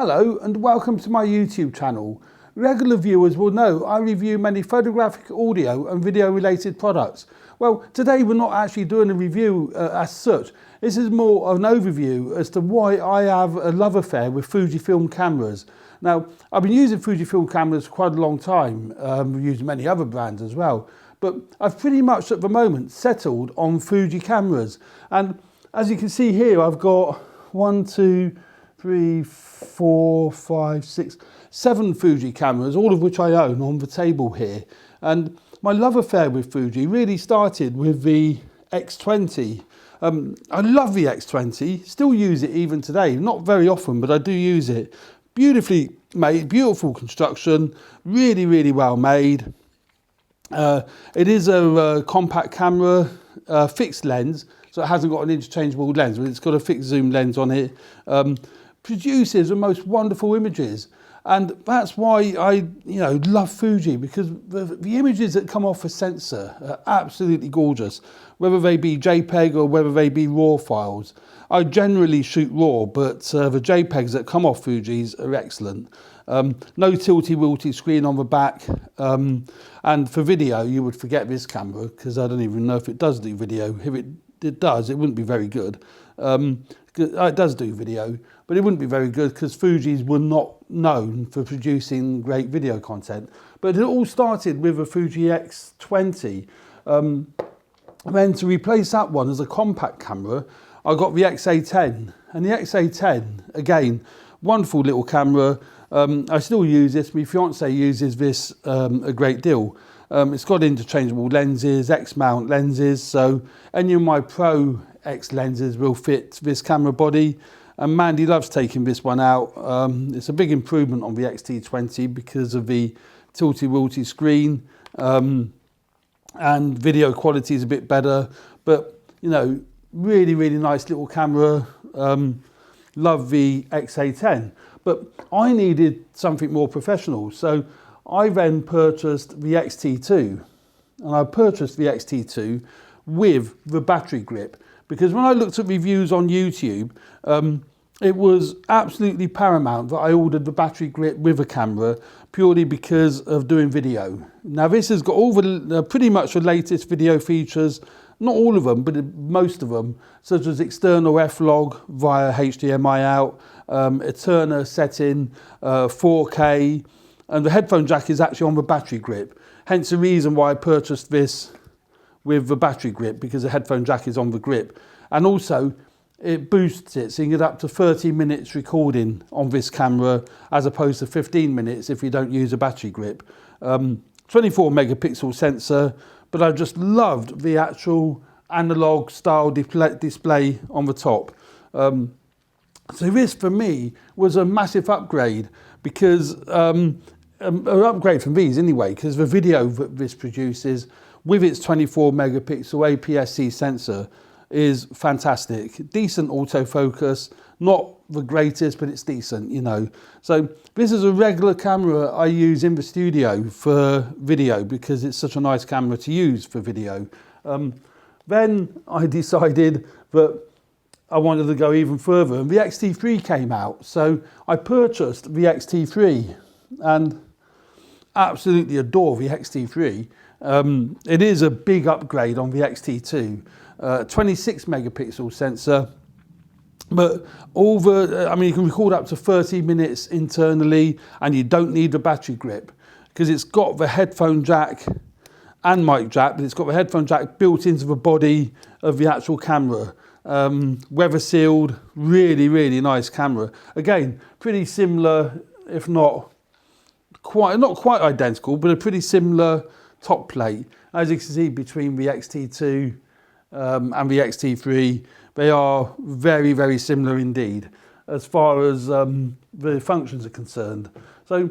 Hello and welcome to my YouTube channel. Regular viewers will know I review many photographic, audio and video related products. Well, today we're not actually doing a review as such. This is more of an overview as to why I have a love affair with Fujifilm cameras. Now, I've been using Fujifilm cameras for quite a long time. I've used many other brands as well. But I've pretty much at the moment settled on Fuji cameras. And as you can see here, I've got 7 Fuji cameras, all of which I own on the table here. And my love affair with Fuji really started with the X20. I love the X20, still use it even today, not very often, but I do use it. Beautifully made, beautiful construction, really, really well made. It is a compact camera, fixed lens, so it hasn't got an interchangeable lens, but it's got a fixed zoom lens on it. Produces the most wonderful images, and that's why I love Fuji, because the images that come off a sensor are absolutely gorgeous, whether they be JPEG or whether they be RAW files. I generally shoot RAW, but the JPEGs that come off Fuji's are excellent. No tilty-wilty screen on the back, and for video you would forget this camera, because I don't even know if it does do video. If it does, it wouldn't be very good. It does do video, but it wouldn't be very good because Fuji's were not known for producing great video content. But it all started with a Fuji X20. And then to replace that one as a compact camera, I got the XA10. And the XA10, again, wonderful little camera. I still use this. My fiance uses this a great deal. It's got interchangeable lenses, X-mount lenses, so any of my Pro X lenses will fit this camera body. And Mandy loves taking this one out. It's a big improvement on the XT20 because of the tilty-wilty screen, and video quality is a bit better. But really, really nice little camera. Love the XA10. But I needed something more professional, so I then purchased the XT2, and I purchased the XT2 with the battery grip, because when I looked at reviews on YouTube, it was absolutely paramount that I ordered the battery grip with a camera purely because of doing video. Now this has got all the pretty much the latest video features, not all of them, but most of them, such as external F-log via HDMI out, Eterna setting, 4K, and the headphone jack is actually on the battery grip. Hence the reason why I purchased this with the battery grip, because the headphone jack is on the grip. And also it boosts it, so you can get up to 30 minutes recording on this camera as opposed to 15 minutes if you don't use a battery grip. 24 megapixel sensor, but I just loved the actual analog style display on the top. So this for me was a massive upgrade, because an upgrade from these anyway, because the video that this produces with its 24 megapixel APS-C sensor is fantastic. Decent autofocus, not the greatest, but it's decent, So this is a regular camera I use in the studio for video, because it's such a nice camera to use for video. Then I decided that I wanted to go even further, and the XT3 came out. So I purchased the XT3 and absolutely adore the XT3. It is a big upgrade on the XT2. 26 megapixel sensor, but you can record up to 30 minutes internally, and you don't need the battery grip, because it's got the headphone jack and mic jack, but it's got the headphone jack built into the body of the actual camera. Weather sealed, really, really nice camera. Again, pretty similar, if not quite identical, but a pretty similar top plate. As you can see between the XT2 and the XT3, they are very, very similar indeed as far as the functions are concerned. So,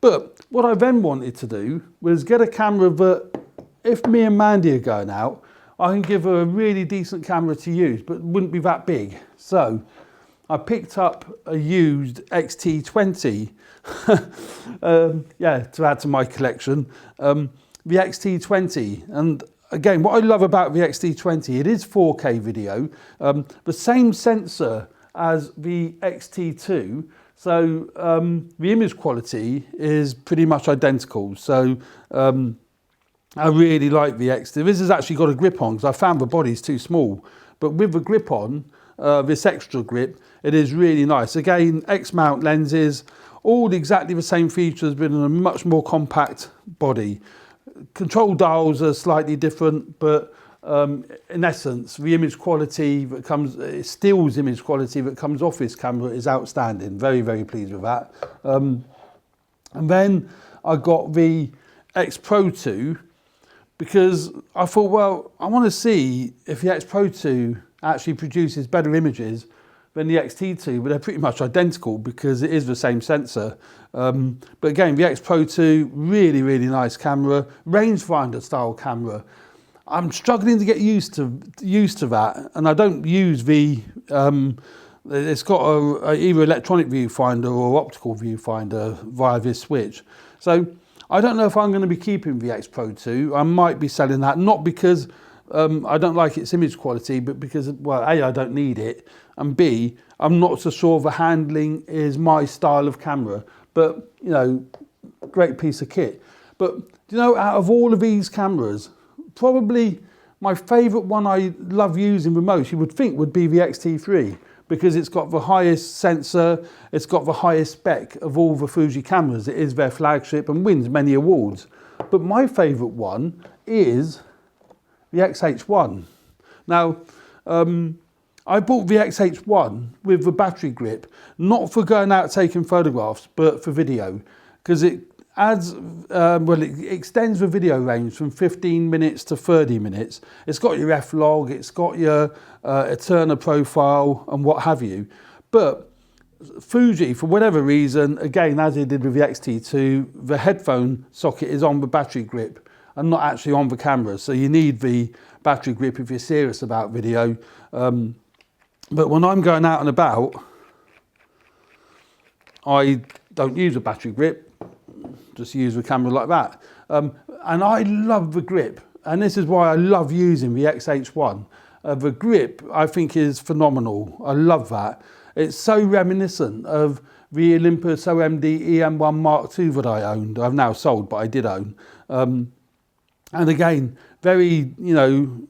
but what I then wanted to do was get a camera that, if me and Mandy are going out, I can give her a really decent camera to use, but wouldn't be that big. So I picked up a used XT20, to add to my collection, the XT20. And again, what I love about the XT20, it is 4K video, the same sensor as the XT2, So the image quality is pretty much identical. So I really like the X. This has actually got a grip on because I found the body's too small. But with the grip on, this extra grip, it is really nice. Again, X-mount lenses, all exactly the same features, but in a much more compact body. Control dials are slightly different, but in essence, the image quality that comes, stills image quality that comes off this camera is outstanding. Very, very pleased with that. And then I got the XPro2 because I thought, well, I want to see if the XPro2 actually produces better images than the XT2, but they're pretty much identical because it is the same sensor. But again, the XPro2, really, really nice camera, rangefinder style camera. I'm struggling to get used to that, and I don't use the. It's got either electronic viewfinder or optical viewfinder via this switch. So I don't know if I'm going to be keeping the XPro2. I might be selling that, not because I don't like its image quality, but because, well, A, I don't need it, and B, I'm not so sure the handling is my style of camera. But, you know, great piece of kit. But, you know, out of all of these cameras, probably my favourite one I love using the most, you would think, would be the XT3, because it's got the highest sensor, it's got the highest spec of all the Fuji cameras. It is their flagship and wins many awards. But my favourite one is the XH1. Now, I bought the XH1 with the battery grip, not for going out taking photographs, but for video, because it adds, well, it extends the video range from 15 minutes to 30 minutes. It's got your F-log, it's got your Eterna profile and what have you. But Fuji, for whatever reason, again, as it did with the XT2, the headphone socket is on the battery grip and not actually on the camera. So you need the battery grip if you're serious about video. But when I'm going out and about, I don't use a battery grip. Just use the camera like that. And I love the grip. And this is why I love using the XH1. The grip, I think, is phenomenal. I love that. It's so reminiscent of the Olympus OMD EM1 Mark II that I owned. I've now sold, but I did own. And again, very, you know,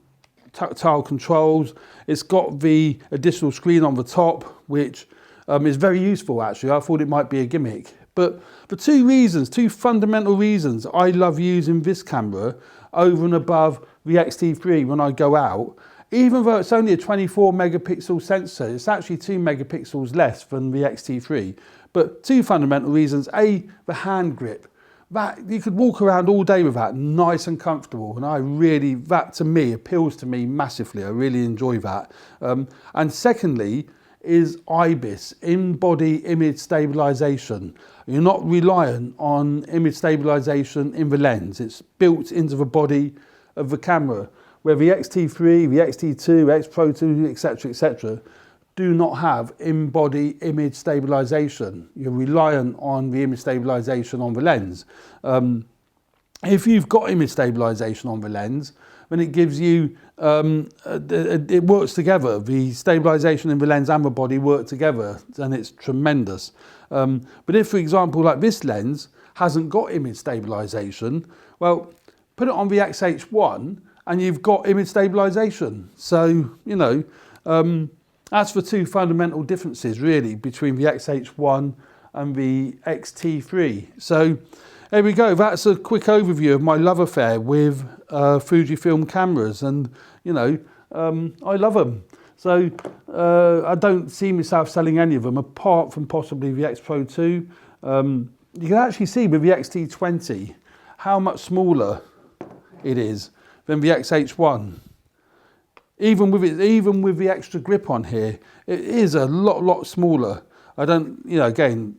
tactile controls. It's got the additional screen on the top, which is very useful, actually. I thought it might be a gimmick. But for two fundamental reasons, I love using this camera over and above the XT3 when I go out. Even though it's only a 24 megapixel sensor, it's actually 2 megapixels less than the XT3. But two fundamental reasons. A, the hand grip. That, you could walk around all day with that, nice and comfortable. And I really, that to me appeals to me massively. I really enjoy that. And secondly, is IBIS, in-body image stabilization. You're not reliant on image stabilization in the lens. It's built into the body of the camera, where the XT3, the XT2, XPro2, etc., do not have in-body image stabilization. You're reliant on the image stabilization on the lens. If you've got image stabilization on the lens, then it gives you, it works together. The stabilization in the lens and the body work together, and it's tremendous. But if, for example, like this lens hasn't got image stabilization, well, put it on the XH1 and you've got image stabilization. So, you know, that's the two fundamental differences really between the XH1 and the XT3. So there we go. That's a quick overview of my love affair with Fujifilm cameras, and you know, I love them. So I don't see myself selling any of them apart from possibly the XPro2. You can actually see with the XT20 how much smaller it is than the XH1. Even with the extra grip on here, it is a lot smaller. I don't, you know, again,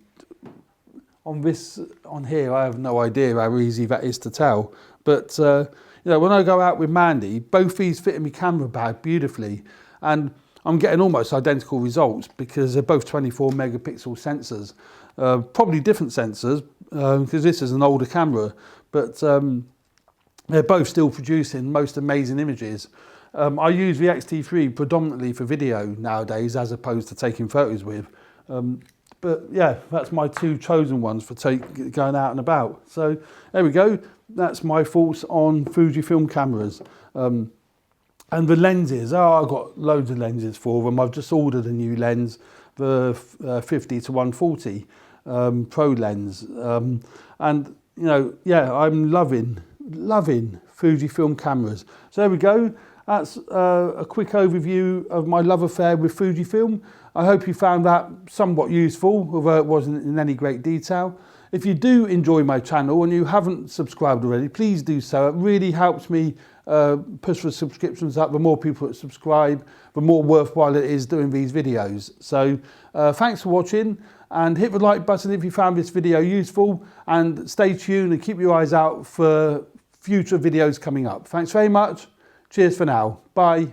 on here, I have no idea how easy that is to tell. But you know, when I go out with Mandy, both these fit in my camera bag beautifully, and I'm getting almost identical results because they're both 24 megapixel sensors. Probably different sensors because this is an older camera, but they're both still producing most amazing images. I use the XT3 predominantly for video nowadays as opposed to taking photos with. But yeah, that's my two chosen ones for going out and about. So there we go. That's my thoughts on Fujifilm cameras. And the lenses, I've got loads of lenses for them. I've just ordered a new lens, the 50 to 140 Pro lens. And you know, yeah, I'm loving Fujifilm cameras. So there we go. That's a quick overview of my love affair with Fujifilm. I hope you found that somewhat useful, although it wasn't in any great detail. If you do enjoy my channel and you haven't subscribed already, please do so. It really helps me push the subscriptions up. The more people that subscribe, the more worthwhile it is doing these videos. So thanks for watching, and hit the like button if you found this video useful, and stay tuned and keep your eyes out for future videos coming up. Thanks very much. Cheers for now. Bye.